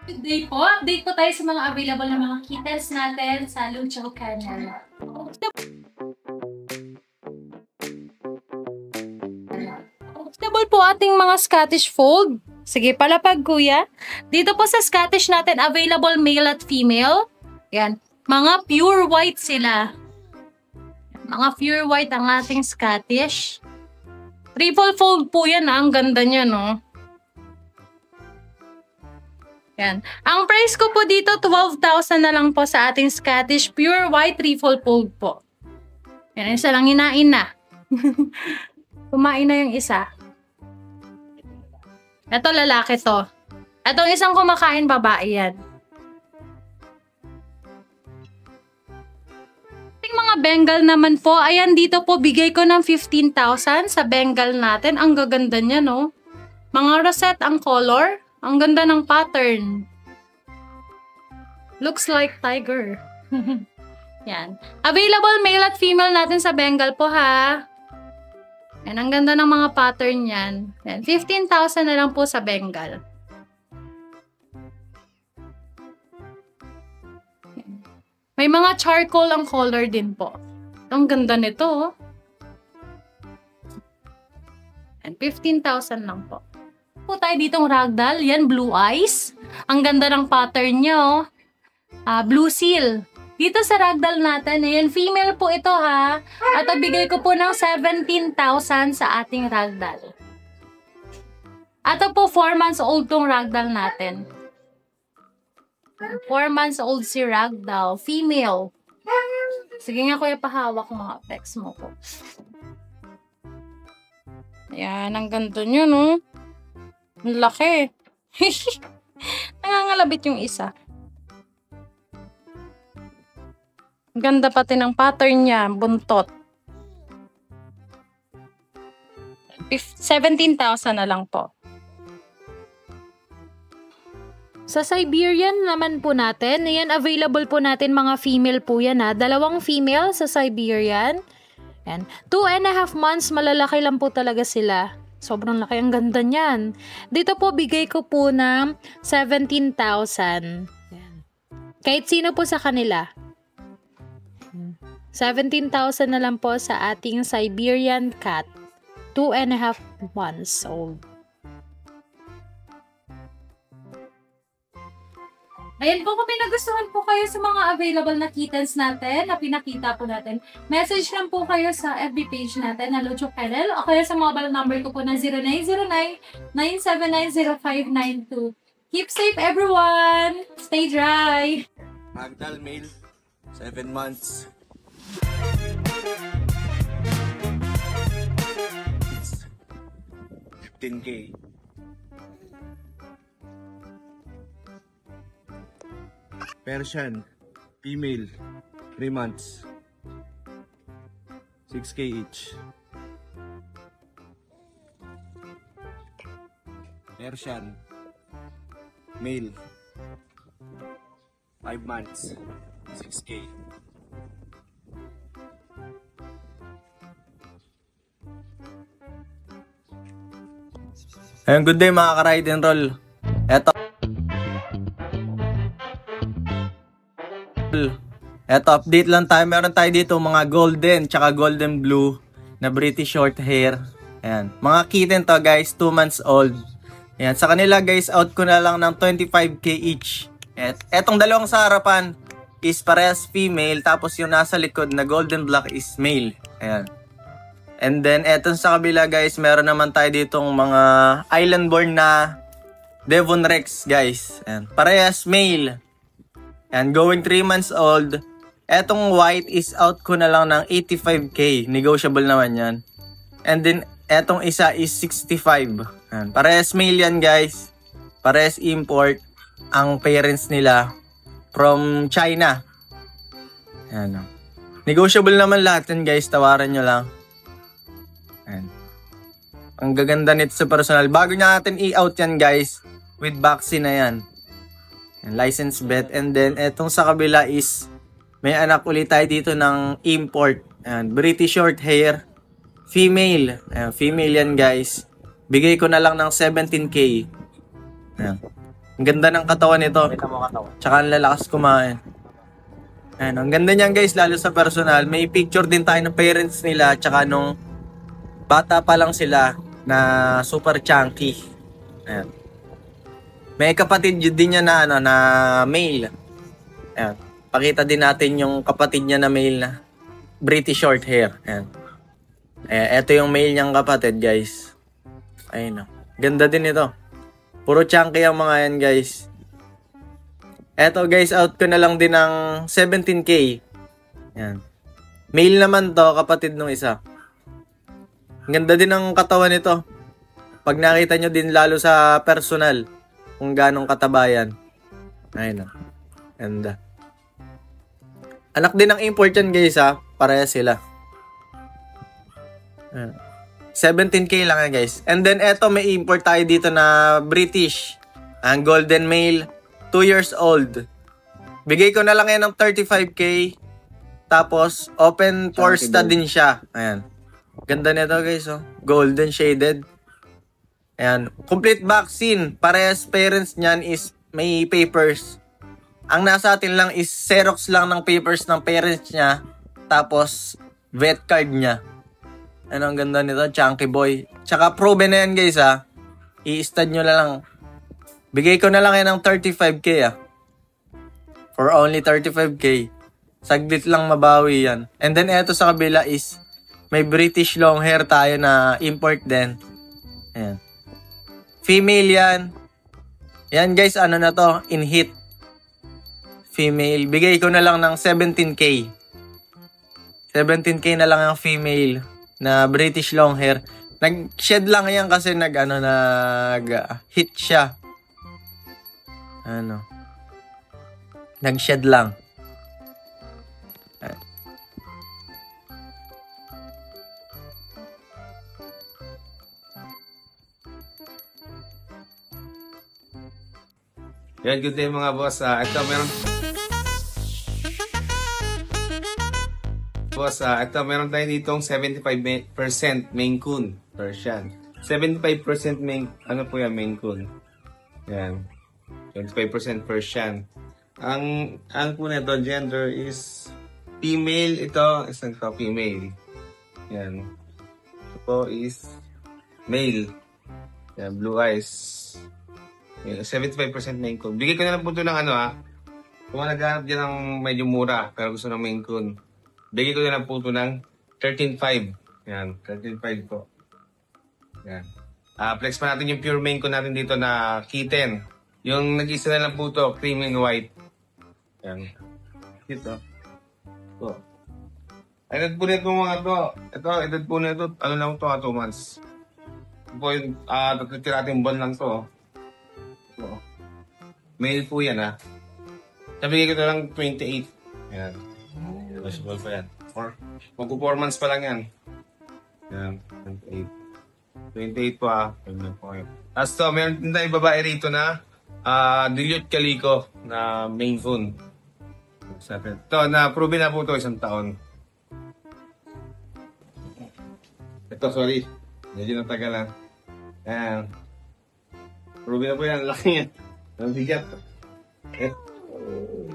Good day po. Update po tayo sa mga available na mga kittens natin sa Lucho Kennel. Available po ating mga Scottish Fold. Sige, palapag kuya. Dito po sa Scottish natin, available male at female. Yan. Mga pure white sila. Mga pure white ang ating Scottish. Triple fold po yan. Ang ganda niya, no? Yan. Ang price ko po dito, 12,000 na lang po sa ating Scottish Pure White Triple Fold po. Yan, isa lang hinain na. Kumain na yung isa. Ito, lalaki to. Itong isang kumakain, babae yan. Ating mga Bengal naman po, ayan dito po, bigay ko ng 15,000 sa Bengal natin. Ang gaganda niya, no? Mga rosette ang color. Ang ganda ng pattern. Looks like tiger. Yan. Available male at female natin sa Bengal po, ha? Yan, ang ganda ng mga pattern yan. Yan, 15,000 na lang po sa Bengal. Yan. May mga charcoal ang color din po. Ang ganda nito, oh. Yan, 15,000 lang po. Po tayo ditong ragdoll. Yan, blue eyes. Ang ganda ng pattern niya, oh. Blue seal. Dito sa ragdoll natin, ayan, female po ito, ha. At bigay ko po ng 17,000 sa ating ragdoll. At po, 4 months old tong ragdoll natin. 4 months old si ragdoll. Female. Sige nga, kuya, pahawak mga pecs mo po. Ayan, ang ganda niya, no? Ang laki. Nangangalabit yung isa. Ang ganda pati ng pattern niya. Buntot. 17,000 na lang po. Sa Siberian naman po natin, ayan, available po natin mga female po yan, ha. 2 female sa Siberian. Ayan. 2.5 months, malalaki lang po talaga sila. Sobrang laki, ang ganda niyan. Dito po, bigay ko po ng 17,000. Kahit sino po sa kanila. 17,000 na lang po sa ating Siberian cat. 2.5 months old. Ayan po, kung may nagustuhan po kayo sa mga available na kittens natin na pinakita po natin, message lang po kayo sa FB page natin na Lucho Kennel o kaya sa mobile number ko po na 0909-979-0592. Keep safe everyone! Stay dry! Ragdoll male, 7 months. It's 15K. Persian, female, 3 months, 6K each. Persian, male, 5 months, 6K. Ayun, good day mga ka-ride and roll. Eto, update lang tayo. Meron tayo dito mga golden tsaka golden blue na British short hair. Ayan. Mga kitten to guys, 2 months old. Ayan. Sa kanila guys, out ko na lang ng 25K each. Etong dalawang sa harapan is parehas female. Tapos yung nasa likod na golden black is male. Ayan. And then etong sa kabila guys, meron naman tayo ditong mga island born na Devon Rex guys. Ayan. Parehas male. And going 3 months old. Etong white is out ko na lang ng 85K. Negotiable naman yan. And then, etong isa is 65. Ayan. Parehas male yan guys. Parehas import. Ang parents nila from China. Ayan. Negotiable naman lahat yan guys. Tawaran nyo lang. Ayan. Ang gaganda nito sa personal. Bago natin i-out yan guys. With vaccine na yan. License bet. And then, etong sa kabila is may anak ulit tayo dito ng import. Ayan, British short hair. Female. Ayan, female yan guys. Bigay ko na lang ng 17K. Ayan. Ang ganda ng katawan nito. Kita mo katawan. Tsaka ang lalakas kumain. Ayan, ang ganda niyan guys, lalo sa personal. May picture din tayo ng parents nila, tsaka nung bata pa lang sila na super chunky. Ayan. May kapatid din niya na, na male. Ayan. Pakita din natin yung kapatid niya na male na British short hair. Ayan. Ayan, ito yung male niyang kapatid guys. Ayun o. Ganda din ito. Puro chunky ang mga yan guys. Eto guys, out ko na lang din ng 17K. Yan. Male naman to, kapatid nung isa. Ganda din ang katawan nito. Pag nakita nyo din lalo sa personal, kung ganong katabayan. Ayun o. Ganda. Anak din ng import yan guys ha. Pareha sila. 17K lang yan guys. And then eto, may import tayo dito na British. Ang golden male, 2 years old. Bigay ko na lang yan ng 35K. Tapos open forsta din siya. Ayan. Ganda nito guys oh. Golden shaded. Ayan. Complete vaccine. Parehas parents niyan is may papers. Ang nasa atin lang is Xerox lang ng papers ng parents niya. Tapos vet card niya. Ano ang ganda nito, chunky boy. Tsaka proven na yan guys ha. I-stud nyo na lang. Bigay ko na lang yan ng 35K ah. For only 35K. Saglit lang mabawi yan. And then eto sa kabila is may British long hair tayo na import din. Ayan. Female yan. Yan guys, ano na to, in heat. Female. Bigay ko na lang ng 17K. 17K na lang ang female na British long hair. Nag-shed lang yan kasi nag-hit siya. Ano. Nag-shed lang. Yan, good day mga boss. Ito meron tayo ditong 75% Maine Coon Persian. 75% Maine, ano po yan, Maine Coon. Yan. 25% Persian. Ang po nito, gender is female. Ito, isang to, female. Yan. Ito po is male. Yan, blue eyes. Yan, 75% Maine Coon. Bigay ko na lang po ito ng kung naghanap dyan ng medyo mura, pero gusto ng Maine Coon. Bigay ko na lang po ito ng 13.5. Yan, 13.5 po. Yan. Flex pa natin yung pure Maine Coon natin dito na kitten. Yung nag-isa na lang po ito, cream and white. Yan. Ito. Ito. Edad po nito mga to. Ito, edad po nito, ano lang ito, 2 months. Ito po yung tatitirating buwan lang to. Ito. Male po yan ha. Nabigay ko na lang 28. Yan. Possible pa yan. Mag-performance pa lang yan. Yan. 28 po ha. Tapos to, meron din tayo babae rito na dilute calico na Maine Coon. Ito, na-prove na po ito 1 taon. Ito, sorry. Medyo natagal lang. Ayan. Prove na po yan. Laki yan. Ang bigat.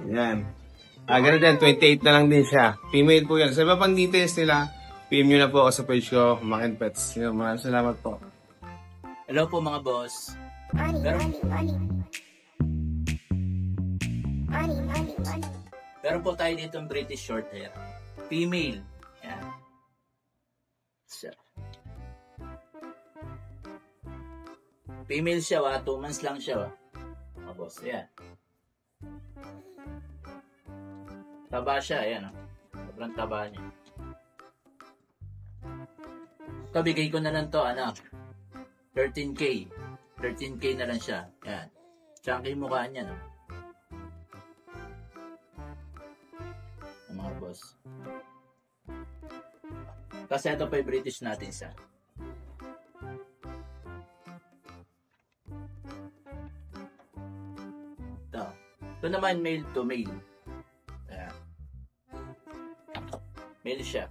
Yan. Ganun din, 28 na lang din siya. Female po yan. Sa iba pang details nila, PM nyo na po ako sa page ko, Makin Pets. Maraming salamat po. Hello po mga boss. Meron po tayo dito British short hair. Female. Yan. Siya. Female siya 2 months lang siya mga boss. Yan. Taba siya, ayan sobrang taba niya. Ito, bigay ko na lang to, 13K. 13K na lang siya. Ayan. Chunky mukha niya, no? Mga boss. Kasi ito pa yung British natin siya. Ito. Ito naman male to male. Ayan. Male siya.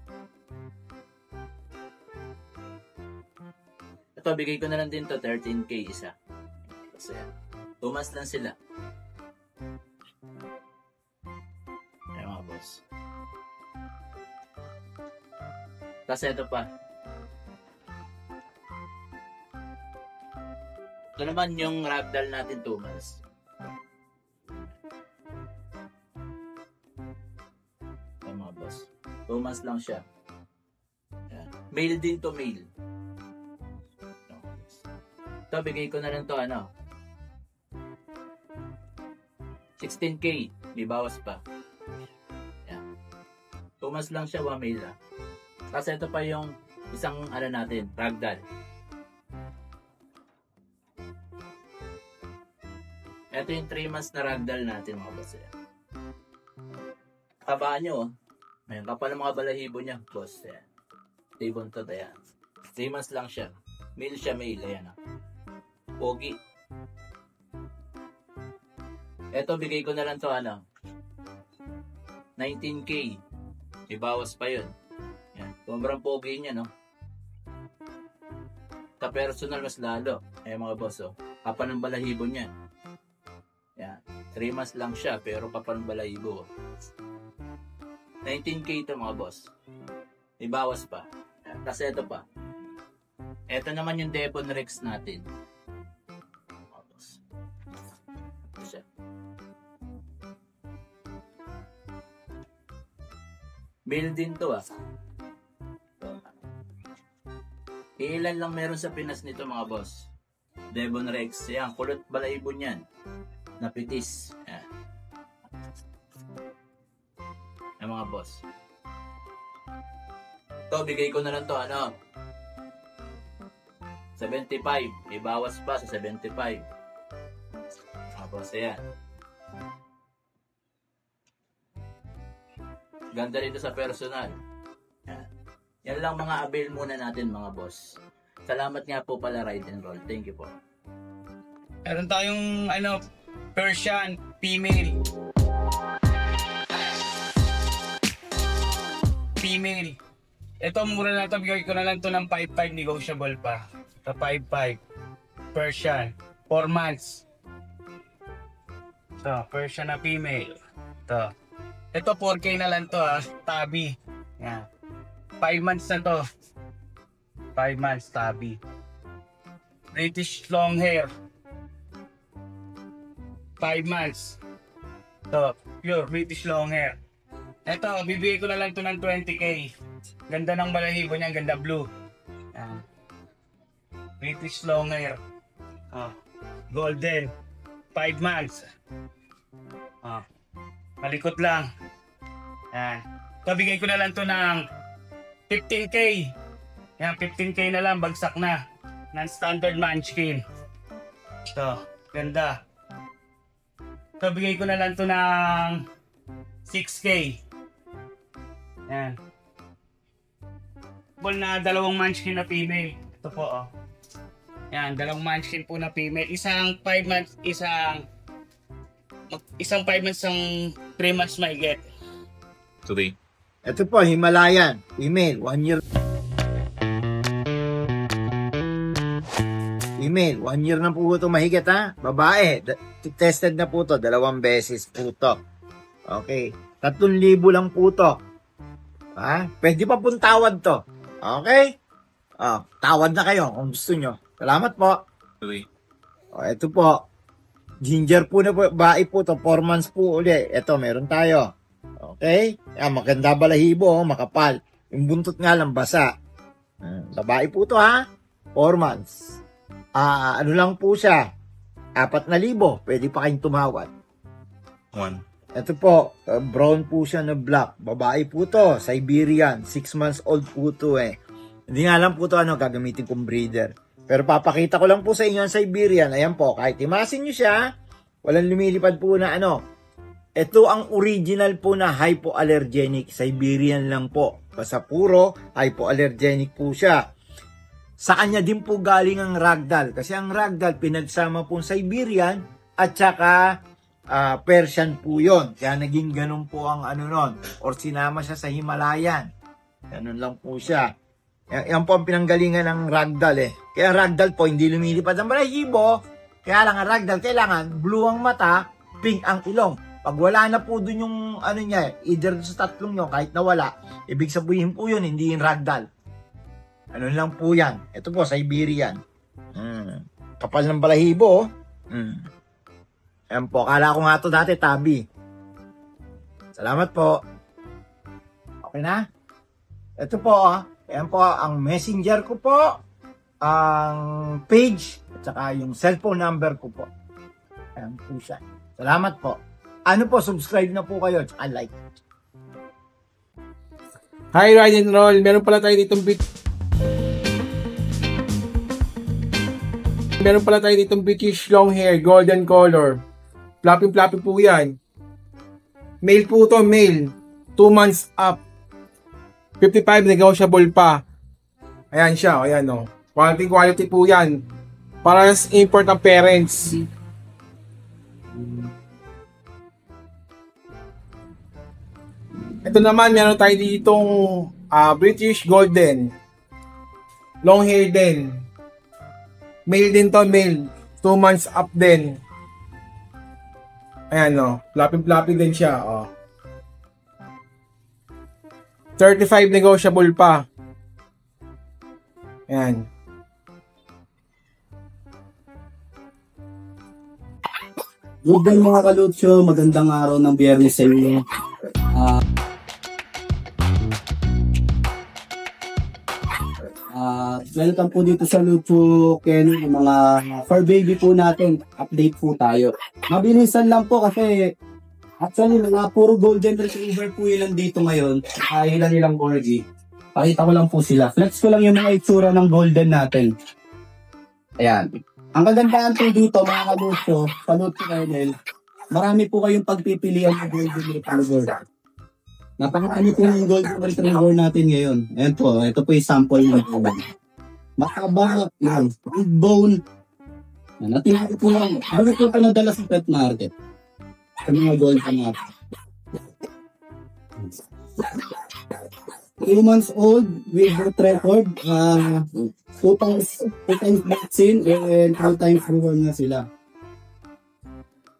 Ito, bigay ko na lang din to 13K isa. Kasi 2 months lang sila. Ayan mga boss. Tapos ito pa. Ito naman yung ragdoll natin 2 months. Ayan mga boss. 2 months lang siya. Ayan. Male din to, male. Ito, bigay ko na lang to, 16K. May bawas pa. Ayan. 2 months lang siya, 1 male lang. Kasi ito pa yung isang natin, ragdoll. Ito yung 3 months na ragdoll natin mga boss. Kabaan nyo, Ayan, kapal ang mga balahibo niya, boss. Ayan. Tibon to, ayan. 3 months lang siya. Male siya, male. Ayan. Pogi. Ito, bigay ko na lang to, 19K. Ibawas pa yun. Ayan. Sobrang pogi niya, no? Sa personal, mas lalo. Ayan, mga boss, kapal ang balahibo niya. Ayan. 3 months lang siya, pero kapal ang balahibo. 19K ito, mga boss. Ibawas pa. Kasi ito pa. Ito naman yung Devon Rex natin. Mga boss. Ito siya. Male din to, Ilan lang meron sa Pinas nito, mga boss. Devon Rex. Ayan, kulot balahibo niyan. Napitis. Ayan. Ayan, mga boss. Ito, bigay ko na lang to, 75. Ibawas pa sa 75. Mga boss, ayan. Ganda rin sa personal. Ayan. Yan lang mga avail muna natin, mga boss. Salamat nga po pala, Ride and Roll. Thank you po. Meron tayong Persian female. Female. Ito mura na ito, bigay ko na lang ito ng 5.5, negotiable pa. Ito 5.5. Persian. 4 months. Ito, Persian na female. Ito. Ito 4K na lang to, tabi. Yan. 5 months na to. 5 months, tabi. British long hair. 5 months. Ito, pure British long hair. Ito, bibigay ko na lang ito ng 20K. Ganda ng balahibo niya, ganda blue. Yan. British long hair. Golden. 5 months. Malikot lang. Yan. Ito, bigay ko na lang ito ng 15K. Yan, 15K na lang, bagsak na. Non-standard munchkin. Ito, ganda. Ito, bigay ko na lang ito ng 6K. Yan. Ball na 2 munchkin na female. Ito po, Yan, 2 munchkin po na female. Isang 5 months, isang 5 months, isang 3 months may get. Today. Ito po, Himalayan. Female, 1 year. Female, 1 year na po ito mahigit, Babae, tested na po ito, 2 beses po ito. Okay, 3,000 lang po ito. Pwede pa pong tawad to. Okay? Tawad na kayo kung gusto nyo. Salamat po. Today. Ito po. Ginger po na po. Bae po to. 4 months po uli. Ito, meron tayo. Okay? Maganda balahibo. Makapal. Yung buntot nga lang basa. Babae po to, 4 months. Ano lang po siya. 4,000. Pwede pa kayong tumawad. 1. Ito po, brown po siya na black. Babae po to, Siberian. 6 months old po to Hindi nga lang po to gagamitin kong breeder. Pero papakita ko lang po sa inyo ang Siberian. Ayan po, kahit imasin nyo siya, walang lumilipad po na Ito ang original po na hypoallergenic. Siberian lang po. Basta puro hypoallergenic po siya. Sa kanya din po galing ang ragdoll. Kasi ang ragdoll, pinagsama po Siberian at saka Persian po yun. Kaya naging ganun po ang nun. Or sinama siya sa Himalayan. Ganun lang po siya. Yan po ang pinanggalingan ng ragdoll Kaya ragdoll po, hindi lumilipad ang balahibo. Kaya lang ang ragdoll, kailangan blue ang mata, pink ang ilong. Pag wala na po dun yung ano niya, either sa tatlong nyo, kahit nawala, ibig sabihin po yun, hindi yung ragdoll. Ano lang po yan. Ito po, Siberian. Kapal ng balahibo. Ayan po, akala ko nga ito dati tabi. Salamat po. Okay na? Ito po, ayan po, ang messenger ko po, ang page, at saka yung cellphone number ko po. Ayan po siya. Salamat po. Ano po, subscribe na po kayo, at saka like. Hi, Ride and Roll. Meron pala tayo ditong British long hair, golden color. Fluffy po yan. Male po to, male. 2 months up. 55, negotiable pa. Ayan siya, ayan o. Quality po yan. Para sa import ng parents. Ito naman, meron tayo ditong British Golden. Long hair din. Male din to, male. 2 months up din. Ayan o. Fluffy din siya. O. 35 negotiable pa. Ayan. Good day mga kalutsyo, magandang araw ng Biyernes sa inyo. Welcome po dito sa Lucho Ken, mga fur baby po natin. Update po tayo. Mabilisan lang po kasi actually mga puro golden retriever po ilan dito ngayon. Ilang corgi. Pakita ko lang po sila. Flex ko lang yung mga itsura ng golden natin. Ayan. Ang kagandahan po dito mga kalutsyo, sa Lucho Kennel, marami po kayong pagpipilian ng golden retriever. Napakami po yung golden retriever natin ngayon. Ayan po, ito po yung sample ng golden. Makaba, yan, big bone. Natin po lang, bago po ito nadala sa pet market. Sa mga golden natin. 2 months old with birth record, 2 times vaccine and 2 times reborn na sila.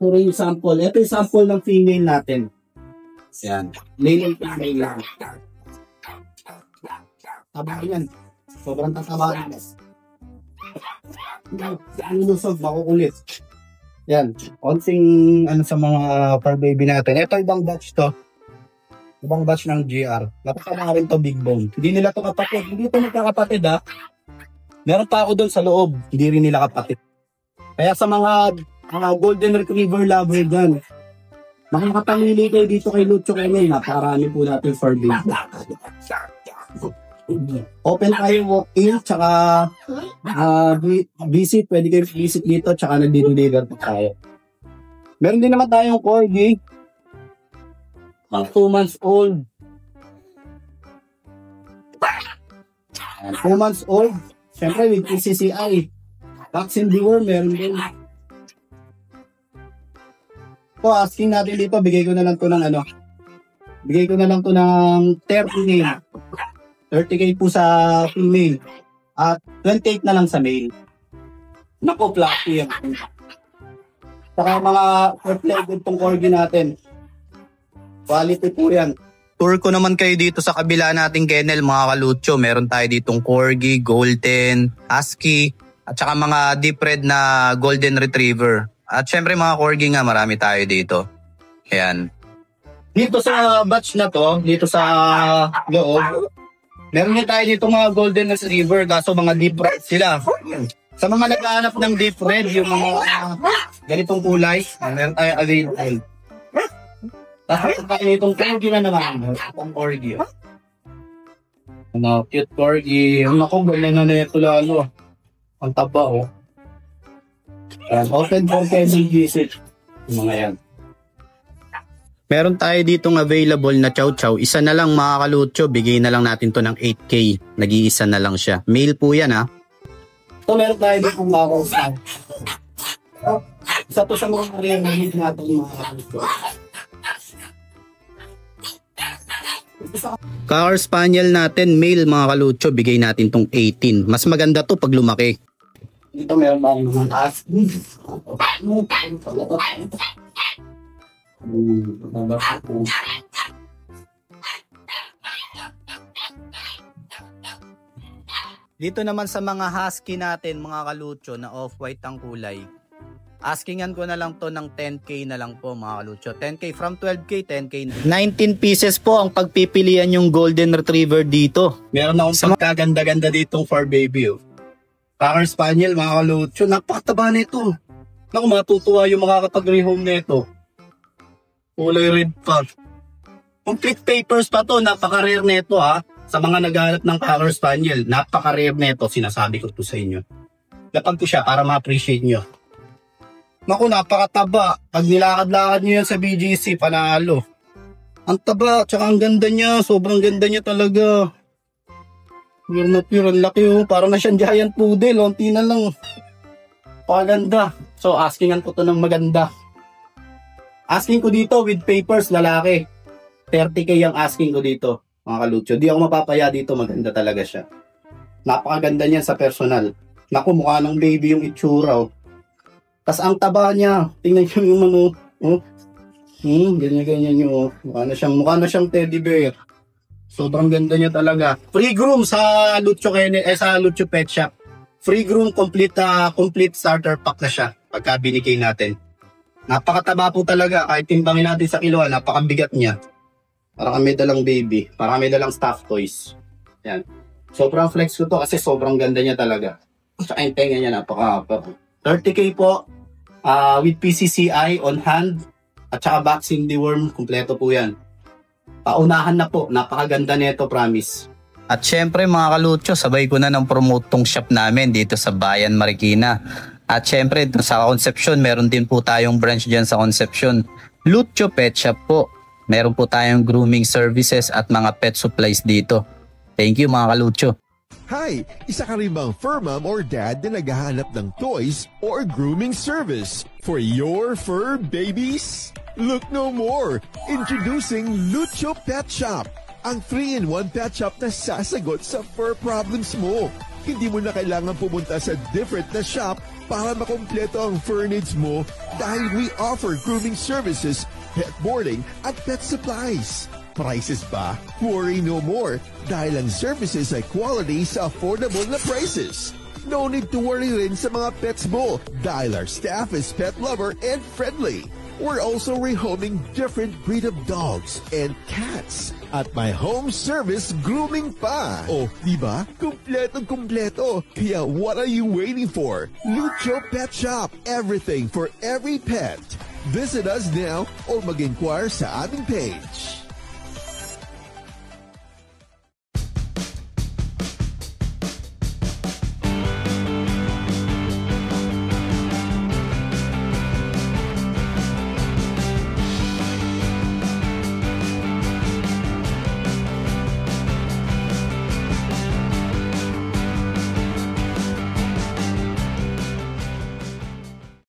Puro yung sample. Ito yung sample ng female natin. Yan. Male and female lang. Taba yan. Sobrang tataba yan. Lulusog, makukulit. Yan. Konting ano sa mga fur baby natin. Ito ibang batch to. Ibang batch ng GR. Napakama rin to big bone. Hindi nila to kapatid. Hindi to magkakapatid ha. Meron pa ako doon sa loob. Hindi rin nila kapatid. Kaya sa mga golden retriever lover dyan, makakapamili kayo dito kay Lucho Kennel. Napakarami po natin fur baby. Open tayo walk-in, tsaka visit. Pwede kayo visit dito, tsaka nag-deliver po tayo. Meron din naman tayong corgi. 2 months old. 2 months old. Siyempre with PCCI. Vaccine deworm, meron din. So, asking natin dito, bigay ko na lang to ng Bigay ko na lang to ng 30K. 30K po sa female. At 28 na lang sa male. Naku, fluffy yan. Saka mga reflected tong corgi natin. Quality po yan. Tour ko naman kayo dito sa kabila nating kennel mga kalutso. Meron tayo ditong corgi, golden, husky, at saka mga deep red na golden retriever. At syempre mga corgi nga, marami tayo dito. Ayan. Dito sa batch na to, dito sa loob, meron din tayo dito mga golden retriever, kaso mga deep red sila. Sa mga naghahanap ng deep red, yung mga ganitong kulay, meron tayo available. Tapos tayo itong corgi na naman. Itong corgi. Ano, cute corgi. Ang ako, ganyan na ito lalo. Ang taba, oh. Open for kennel visit. Yung mga yan. Meron tayo ditong available na chow chow. Isa na lang mga kalutso. Bigay na lang natin to ng 8K. Nag-iisa na lang siya. Male po yan ha. So meron tayo ditong mga sa. Isa to sa mga rin natin mga kalutso. Cocker Spaniel natin, male mga kalutso, bigay natin tong 18. Mas maganda to pag lumaki. Dito meron ba mga taas? Dito naman sa mga husky natin, mga kalucho, na off-white ang kulay. Askingan ko na lang to ng 10k na lang po, mga kalucho. 10k from 12k, 10k. 19 pieces po ang pagpipilian yung golden retriever dito. Meron akong pagkaganda-ganda ditong fur baby. Oh. Cocker Spaniel, mga kalucho. Napakataba nito. Naku, matutuwa yung makakapag-rehome nito. Kulay red pa. Complete papers pa to. Napaka-rare nito ha. Sa mga naghahanap ng Cocker Spaniel, napaka-rare nito. Sinasabi ko to sa inyo. Lapag ko siya para ma-appreciate nyo. Naku, napakataba. Pag nilakad-lakad nyo yan sa BGC, panalo. Ang taba, tsaka ang ganda niya. Sobrang ganda niya talaga. Pure na pure, ang laki oh. Parang na siyang giant poodle. Unti na lang. Paganda. So, askingan ko to ng maganda. Asking ko dito with papers, lalaki. 30k ang asking ko dito, mga kalucho. Di ako mapapaya dito, maganda talaga siya. Napakaganda niyan sa personal. Naku, mukha ng baby yung itsura oh. Tas ang taba niya. Tingnan niyo yung ano. Oh. Ganyan-ganyan yung oh. Mukha na siyang teddy bear. Sobrang ganda niya talaga. Free groom sa Lucho sa Lucho Pet Shop. Free groom complete starter pack na siya pagka binigay natin. Napakataba po talaga. Kahit timbangin natin sa kiloan, napakabigat niya. Para kami dalang baby. Para kami dalang stuffed toys. Yan. Sobrang flex ko to kasi sobrang ganda niya talaga. Tsaka yung tenga niya napaka 30k po. With PCCI on hand. At saka vaccine deworm. Kompleto po yan. Paunahan na po. Napakaganda nito, promise. At syempre mga kalucho, sabay ko na ng promote tong shop namin dito sa Bayan Marikina. At syempre sa Concepcion, meron din po tayong branch dyan sa Concepcion. Lucho Pet Shop po. Meron po tayong grooming services at mga pet supplies dito. Thank you mga kalucho. Hi! Isa ka rin bang fur mom or dad na naghahanap ng toys or grooming service for your fur babies? Look no more! Introducing Lucho Pet Shop, ang 3-in-1 pet shop na sasagot sa fur problems mo. Hindi mo na kailangan pumunta sa different na shop para makompleto ang fur needs mo dahil we offer grooming services, pet boarding at pet supplies. Prices ba? Worry no more dahil ang services ay quality sa affordable na prices. No need to worry rin sa mga pets mo dahil our staff is pet lover and friendly. We're also rehoming different breed of dogs and cats at my home service grooming pa. Oh, diba? Kompletong-kompleto. Kaya what are you waiting for? Lucho Pet Shop. Everything for every pet. Visit us now or mag-inquire sa aming page.